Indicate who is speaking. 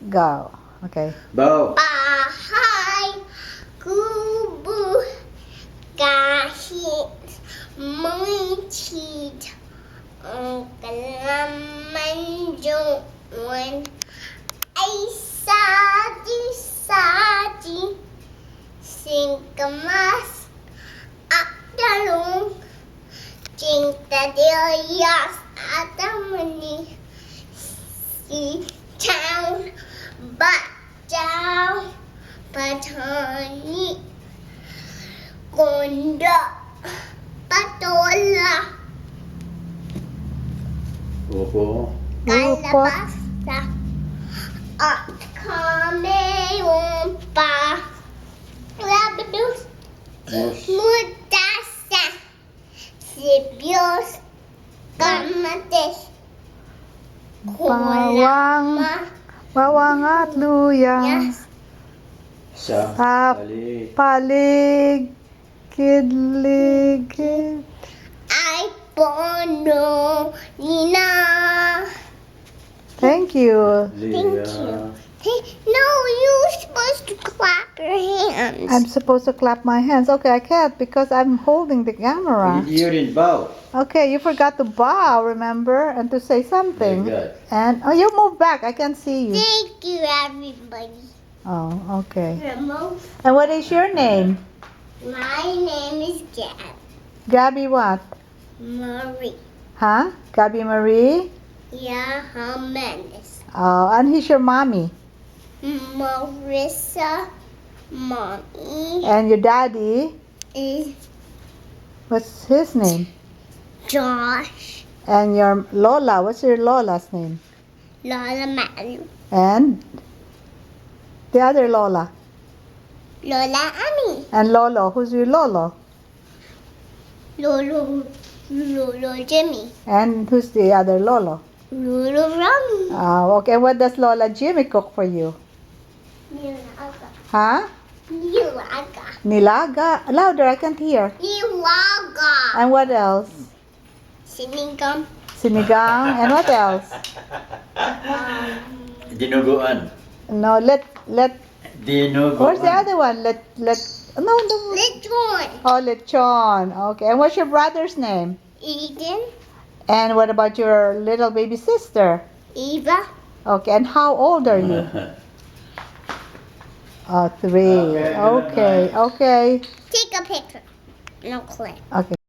Speaker 1: Go. Okay.
Speaker 2: Bow.
Speaker 3: Bahay kubu kahit mengcid kelaman juan ay saji sing kemas akdalung cinta dia atau meni si town bacau petani gondok patola
Speaker 2: Opo.
Speaker 3: kalabasa at kami umpa labdus
Speaker 2: Mus.
Speaker 3: mutasa sibuyas kamatis
Speaker 1: Bawang at luya.
Speaker 3: Yes.
Speaker 2: Sa.
Speaker 1: Sa
Speaker 2: Bali.
Speaker 1: paligid.
Speaker 3: ay pono nina.
Speaker 1: Thank you.
Speaker 3: Thank you. Hey, no, you're supposed to clap your hands.
Speaker 1: I'm supposed to clap my hands. Okay, I can't because I'm holding the camera.
Speaker 2: You didn't bow.
Speaker 1: Okay, you forgot to bow, remember? And to say something.
Speaker 2: Very good.
Speaker 1: And, oh, you move back. I can't see you.
Speaker 3: Thank you, everybody.
Speaker 1: Oh, okay.
Speaker 3: Remove.
Speaker 1: And what is your name?
Speaker 3: My name is Gab
Speaker 1: Gabby what?
Speaker 3: Marie.
Speaker 1: Huh? Gabby Marie?
Speaker 3: Yeah, Jimenez.
Speaker 1: Oh, and he's your mommy.
Speaker 3: Marissa, mommy
Speaker 1: And your daddy,
Speaker 3: is
Speaker 1: what's his name?
Speaker 3: Josh.
Speaker 1: And your Lola, what's your Lola's name?
Speaker 3: Lola Malu.
Speaker 1: And the other Lola.
Speaker 3: Lola Ami.
Speaker 1: And Lolo, who's your Lolo?
Speaker 3: Lolo Jimmy.
Speaker 1: And who's the other Lolo?
Speaker 3: Lolo Rami.
Speaker 1: Oh, okay. What does Lola Jimmy cook for you?
Speaker 3: Nilaga.
Speaker 1: Huh?
Speaker 3: Nilaga.
Speaker 1: Nilaga? Louder, I can't hear.
Speaker 3: Nilaga.
Speaker 1: And what else?
Speaker 3: Sinigam.
Speaker 1: Sinigang. And what else?
Speaker 2: Dinuguan.
Speaker 1: No, let.
Speaker 2: Dinuguan.
Speaker 1: Where's the other one? No.
Speaker 3: Lechon.
Speaker 1: Oh, lechon. Okay. And what's your brother's name?
Speaker 3: Eden.
Speaker 1: And what about your little baby sister?
Speaker 3: Eva.
Speaker 1: Okay. And how old are you? Oh, 3.
Speaker 2: Okay, good
Speaker 1: Okay.
Speaker 2: night.
Speaker 1: Okay.
Speaker 3: Take a picture. No clip.
Speaker 1: Okay.